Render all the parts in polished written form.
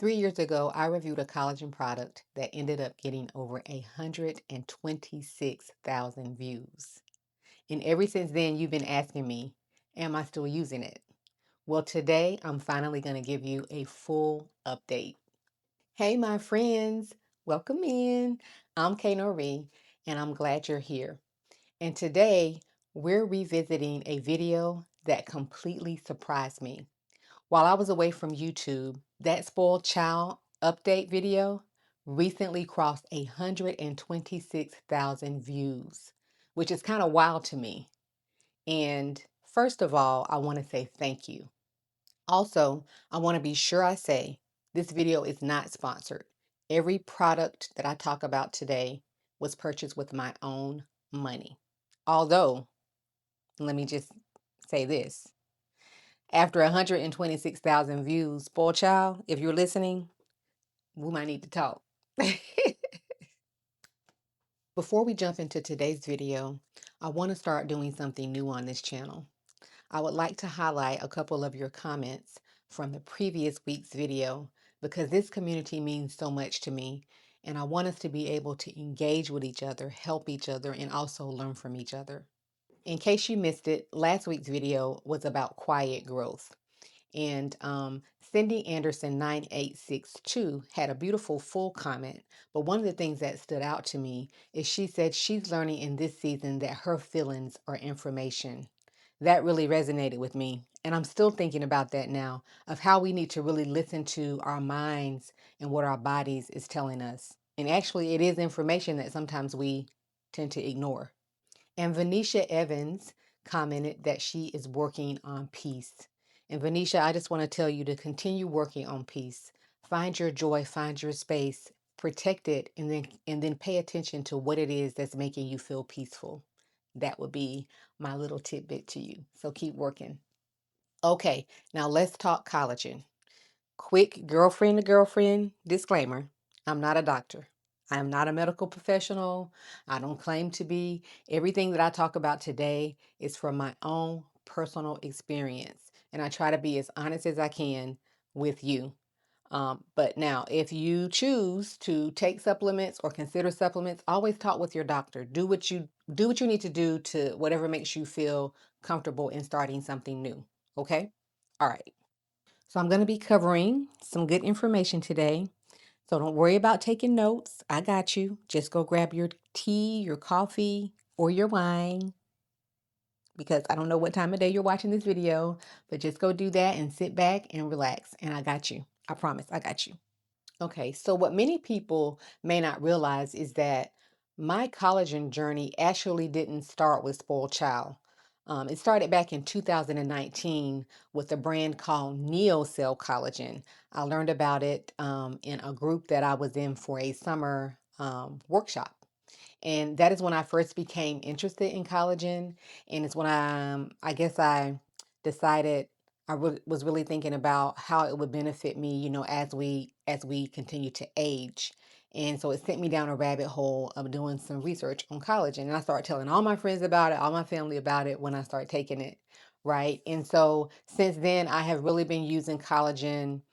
3 years ago, I reviewed a collagen product that ended up getting over 126,000 views. And ever since then, you've been asking me, am I still using it? Well, today I'm finally going to give you a full update. Hey, my friends, welcome in. I'm K.Noiree, and I'm glad you're here. And today we're revisiting a video that completely surprised me. While I was away from YouTube, that Spoiled Child update video recently crossed 126,000 views, which is kind of wild to me. And first of all, I want to say thank you. Also, I want to be sure I say this video is not sponsored. Every product that I talk about today was purchased with my own money. Although, let me just say this. After 126,000 views, Spoiled Child, if you're listening, we might need to talk. Before we jump into today's video, I want to start doing something new on this channel. I would like to highlight a couple of your comments from the previous week's video because this community means so much to me, and I want us to be able to engage with each other, help each other, and also learn from each other. In case you missed it, last week's video was about quiet growth. And Cindy Anderson 9862 had a beautiful full comment. But one of the things that stood out to me is she said she's learning in this season that her feelings are information. That really resonated with me. And I'm still thinking about that now of how we need to really listen to our minds and what our bodies is telling us. And actually, it is information that sometimes we tend to ignore. And Venetia Evans commented that she is working on peace. And Venetia, I just want to tell you to continue working on peace. Find your joy, find your space, protect it, and then pay attention to what it is that's making you feel peaceful. That would be my little tidbit to you. So keep working. Okay, now let's talk collagen. Quick girlfriend to girlfriend disclaimer. I'm not a doctor. I am not a medical professional. I don't claim to be. Everything that I talk about today is from my own personal experience. And I try to be as honest as I can with you. But now, if you choose to take supplements or consider supplements, always talk with your doctor. Do what you need to do to whatever makes you feel comfortable in starting something new. Okay? All right. So I'm going to be covering some good information today. So don't worry about taking notes. I got you. Just go grab your tea, your coffee, or your wine because I don't know what time of day you're watching this video, but just go do that and sit back and relax. And I got you. I promise I got you. Okay, so what many people may not realize is that my collagen journey actually didn't start with Spoiled Child. It started back in 2019 with a brand called NeoCell Collagen. I learned about it in a group that I was in for a summer workshop. And that is when I first became interested in collagen. And it's when I guess I decided was really thinking about how it would benefit me, as we continue to age. And so it sent me down a rabbit hole of doing some research on collagen. And I started telling all my friends about it, all my family about it when I started taking it. Right. And so since then, I have really been using collagen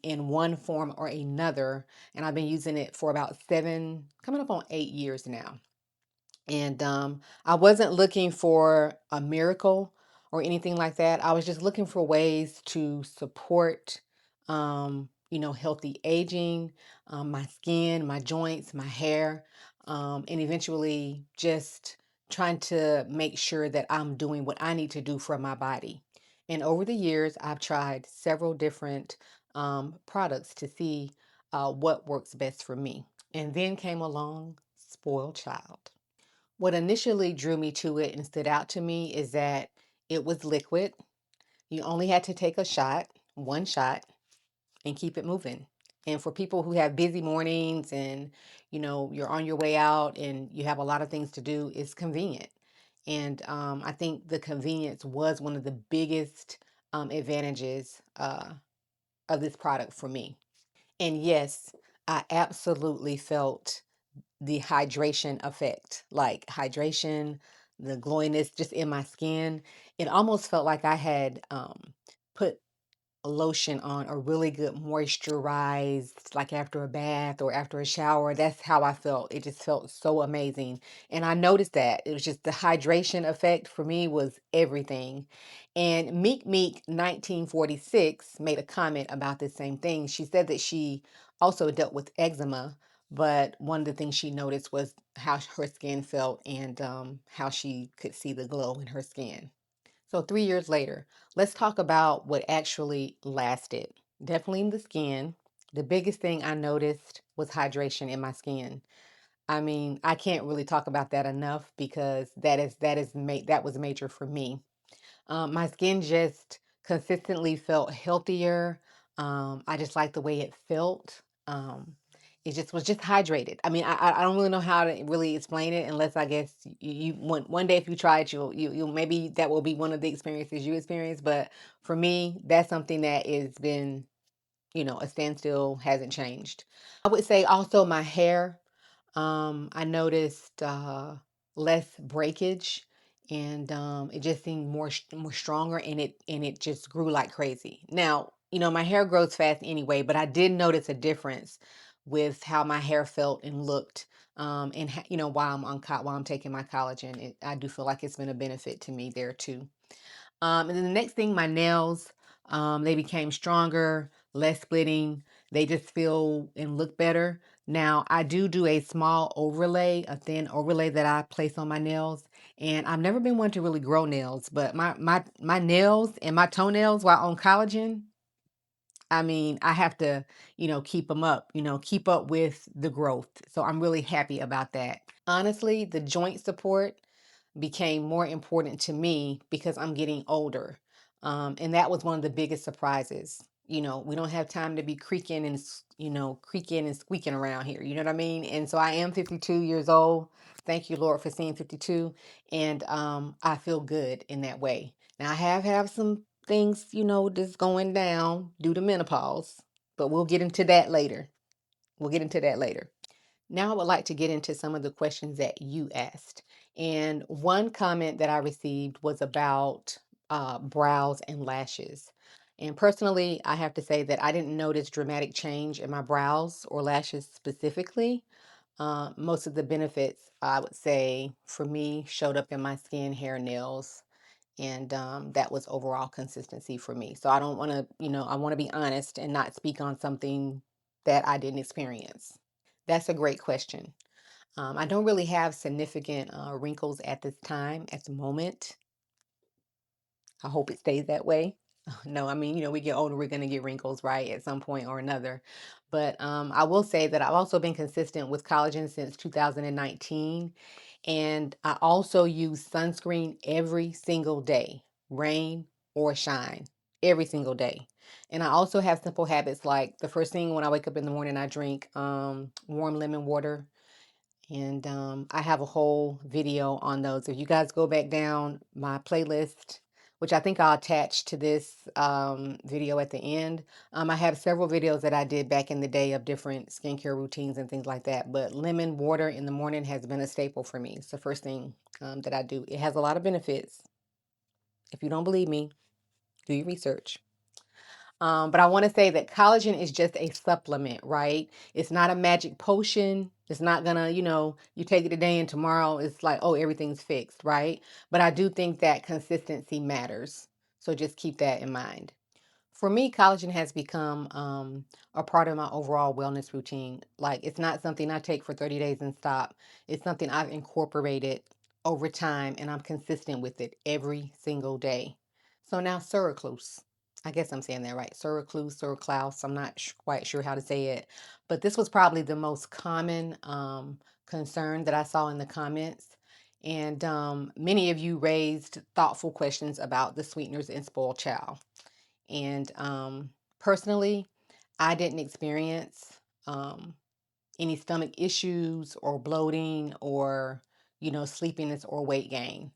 in one form or another, and I've been using it for about 7, coming up on 8 years now. And I wasn't looking for a miracle or anything like that. I was just looking for ways to support, healthy aging, my skin, my joints, my hair, and eventually just trying to make sure that I'm doing what I need to do for my body. And over the years, I've tried several different products to see what works best for me. And then came along Spoiled Child. What initially drew me to it and stood out to me is that it was liquid. You only had to take a shot, one shot, and keep it moving. And for people who have busy mornings and you're on your way out and you have a lot of things to do, it's convenient. And I think the convenience was one of the biggest advantages of this product for me. And yes, I absolutely felt the hydration effect, like hydration, the glowiness just in my skin. It almost felt like I had put lotion on, a really good moisturized, like after a bath or after a shower. That's how I felt. It just felt so amazing. And I noticed that it was just the hydration effect for me was everything. And Meek 1946 made a comment about this same thing. She said that she also dealt with eczema, but one of the things she noticed was how her skin felt and how she could see the glow in her skin. So 3 years later, let's talk about what actually lasted. Definitely in the skin. The biggest thing I noticed was hydration in my skin. I mean, I can't really talk about that enough because that was major for me. My skin just consistently felt healthier. I just liked the way it felt. Um, it just was just hydrated. I mean, I don't really know how to really explain it unless I guess one day if you try it, you'll maybe that will be one of the experiences you experience. But for me, that's something that has been, a standstill, hasn't changed. I would say also my hair. I noticed less breakage, and it just seemed more stronger, and it just grew like crazy. Now, my hair grows fast anyway, but I did notice a difference with how my hair felt and looked. And while while I'm taking my collagen, I do feel like it's been a benefit to me there too. And then the next thing, my nails, they became stronger, less splitting. They just feel and look better. Now, I do a small overlay, a thin overlay that I place on my nails. And I've never been one to really grow nails, but my nails and my toenails while on collagen, I mean, I have to, keep them up, keep up with the growth. So I'm really happy about that. Honestly, the joint support became more important to me because I'm getting older. And that was one of the biggest surprises. We don't have time to be creaking and, creaking and squeaking around here. You know what I mean? And so I am 52 years old. Thank you, Lord, for seeing 52. And I feel good in that way. Now, I have some things, just going down due to menopause, but we'll get into that later. We'll get into that later. Now I would like to get into some of the questions that you asked. And one comment that I received was about brows and lashes. And personally, I have to say that I didn't notice dramatic change in my brows or lashes specifically. Most of the benefits, I would say, for me, showed up in my skin, hair, nails, and that was overall consistency for me. So I don't want to, I want to be honest and not speak on something that I didn't experience. That's a great question. I don't really have significant wrinkles at this time, at the moment. I hope it stays that way. No, I mean, we get older, we're going to get wrinkles, right, at some point or another. But I will say that I've also been consistent with collagen since 2019. And I also use sunscreen every single day, rain or shine, every single day. And I also have simple habits like the first thing when I wake up in the morning, I drink warm lemon water, and I have a whole video on those. If you guys go back down my playlist, which I think I'll attach to this video at the end, I have several videos that I did back in the day of different skincare routines and things like that. But lemon water in the morning has been a staple for me. It's the first thing that I do. It has a lot of benefits. If you don't believe me, do your research. But I want to say that collagen is just a supplement, right? It's not a magic potion. It's not gonna, you take it today and tomorrow it's like, oh, everything's fixed, right? But I do think that consistency matters. So just keep that in mind. For me, collagen has become a part of my overall wellness routine. Like, it's not something I take for 30 days and stop. It's something I've incorporated over time, and I'm consistent with it every single day. So now, Suriclose. I guess I'm saying that right. Suriclose. I'm not quite sure how to say it. But this was probably the most common concern that I saw in the comments. And many of you raised thoughtful questions about the sweeteners in Spoiled Child. And personally, I didn't experience um, any stomach issues or bloating or, sleepiness or weight gain,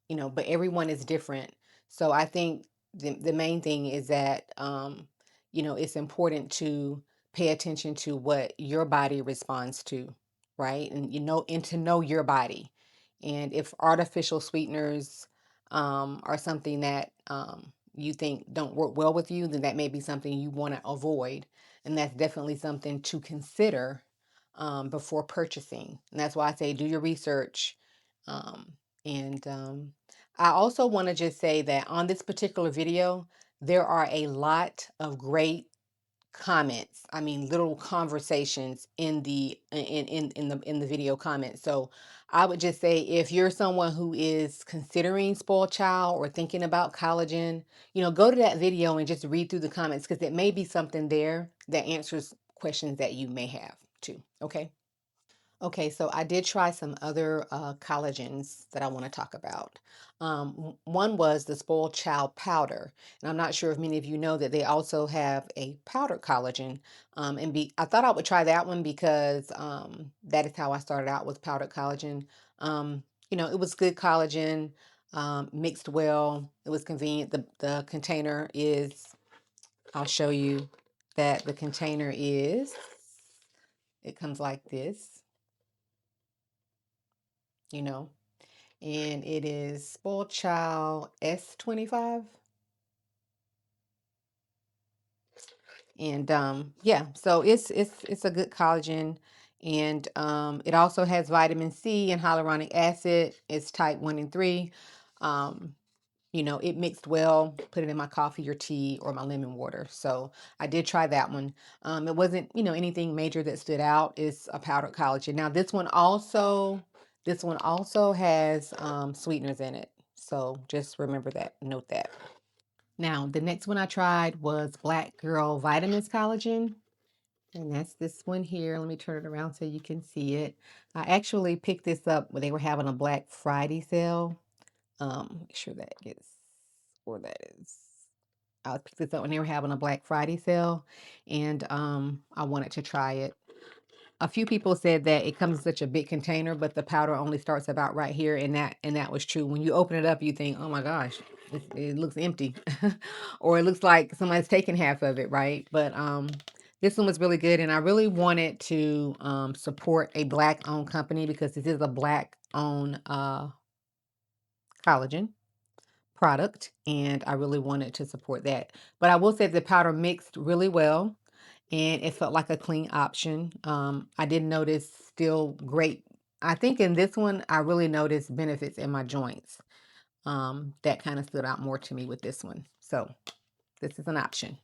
but everyone is different. So I think the main thing is that, it's important to pay attention to what your body responds to, right? And to know your body. And if artificial sweeteners are something that, you think don't work well with you, then that may be something you want to avoid. And that's definitely something to consider before purchasing. And that's why I say do your research. Um, and I also want to just say that on this particular video, there are a lot of great comments. I mean, little conversations in the video comments. So I would just say if you're someone who is considering spoiled child or thinking about collagen, go to that video and just read through the comments because it may be something there that answers questions that you may have too. Okay. Okay, so I did try some other collagens that I want to talk about. One was the Spoiled Child powder, and I'm not sure if many of you know that they also have a powdered collagen. I thought I would try that one because that is how I started out with powdered collagen. It was good collagen, mixed well. It was convenient. The container is. I'll show you that the container is. It comes like this. you know, and it is Spoiled Child S25. And yeah, so it's a good collagen, and it also has vitamin C and hyaluronic acid. It's type 1 and 3. Um, it mixed well, put it in my coffee or tea or my lemon water. So I did try that one. It wasn't, anything major that stood out. It's a powdered collagen. Now this one also has sweeteners in it. So just remember that, note that. Now, the next one I tried was Black Girl Vitamins Collagen. And that's this one here. Let me turn it around so you can see it. I actually picked this up when they were having a Black Friday sale. Make sure that gets where that is. I picked this up when they were having a Black Friday sale, and I wanted to try it. A few people said that it comes in such a big container, but the powder only starts about right here, and that was true. When you open it up, you think, "Oh my gosh, it looks empty," or it looks like somebody's taken half of it, right? But this one was really good, and I really wanted to support a Black-owned company because this is a Black-owned collagen product, and I really wanted to support that. But I will say the powder mixed really well, and it felt like a clean option. I did notice still great. I think in this one, I really noticed benefits in my joints. That kind of stood out more to me with this one. So this is an option.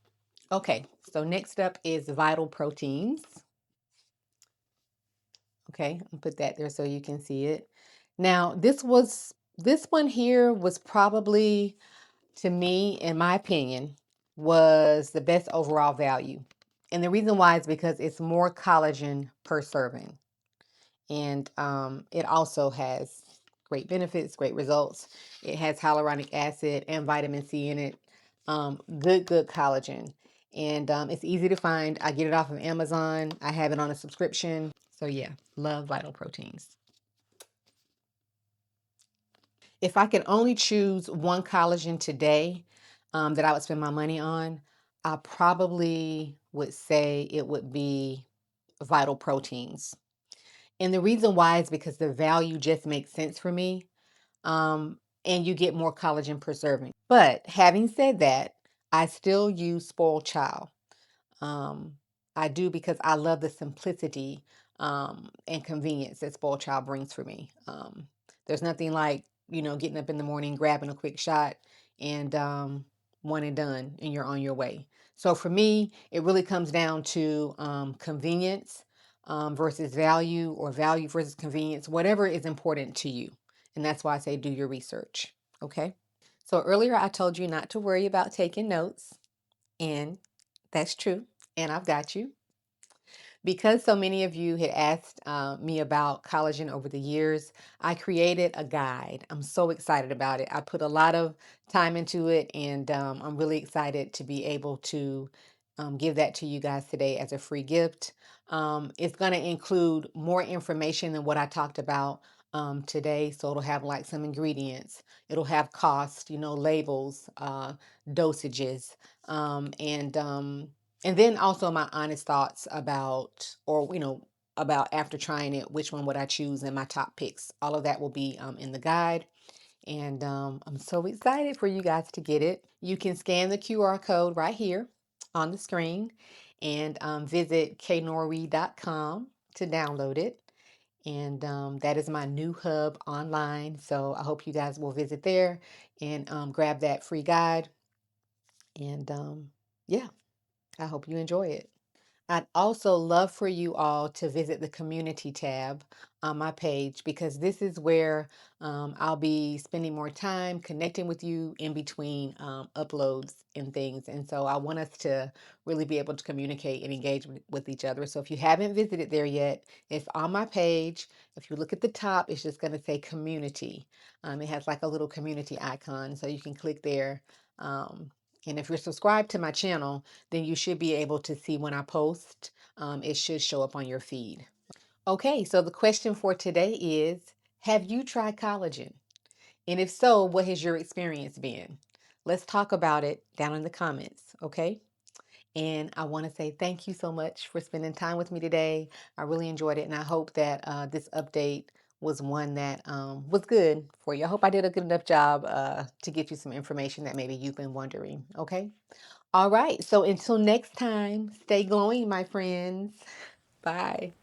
Okay, so next up is Vital Proteins. Okay, I'll put that there so you can see it. Now, this one here was probably, to me, in my opinion, was the best overall value. And the reason why is because it's more collagen per serving. And it also has great benefits, great results. It has hyaluronic acid and vitamin C in it. Good collagen. And it's easy to find. I get it off of Amazon. I have it on a subscription. So yeah, love Vital Proteins. If I could only choose one collagen today that I would spend my money on, I probably would say it would be Vital Proteins. And the reason why is because the value just makes sense for me. And you get more collagen per serving. But having said that, I still use Spoiled Child. Um, I do because I love the simplicity and convenience that Spoiled Child brings for me. There's nothing like, getting up in the morning, grabbing a quick shot, and one and done, and you're on your way. So for me, it really comes down to convenience versus value, or value versus convenience, whatever is important to you. And that's why I say do your research. Okay. So earlier I told you not to worry about taking notes, and that's true. And I've got you. Because so many of you had asked me about collagen over the years, I created a guide. I'm so excited about it. I put a lot of time into it, and I'm really excited to be able to give that to you guys today as a free gift. It's going to include more information than what I talked about today. So it'll have like some ingredients, it'll have cost, labels, dosages, and then also my honest thoughts about, or, about after trying it, which one would I choose and my top picks. All of that will be in the guide. And I'm so excited for you guys to get it. You can scan the QR code right here on the screen and visit K.Noiree.com to download it. And that is my new hub online. So I hope you guys will visit there and grab that free guide. And yeah, I hope you enjoy it. I'd also love for you all to visit the community tab on my page because this is where I'll be spending more time connecting with you in between uploads and things. And so I want us to really be able to communicate and engage with each other. So if you haven't visited there yet, it's on my page. If you look at the top, it's just going to say community. It has like a little community icon, so you can click there. Um, and if you're subscribed to my channel, then you should be able to see when I post. It should show up on your feed. Okay, so the question for today is, have you tried collagen? And if so, what has your experience been? Let's talk about it down in the comments, okay? And I want to say thank you so much for spending time with me today. I really enjoyed it, and I hope that this update was one that was good for you. I hope I did a good enough job to get you some information that maybe you've been wondering, okay? All right. So until next time, stay glowing, my friends. Bye.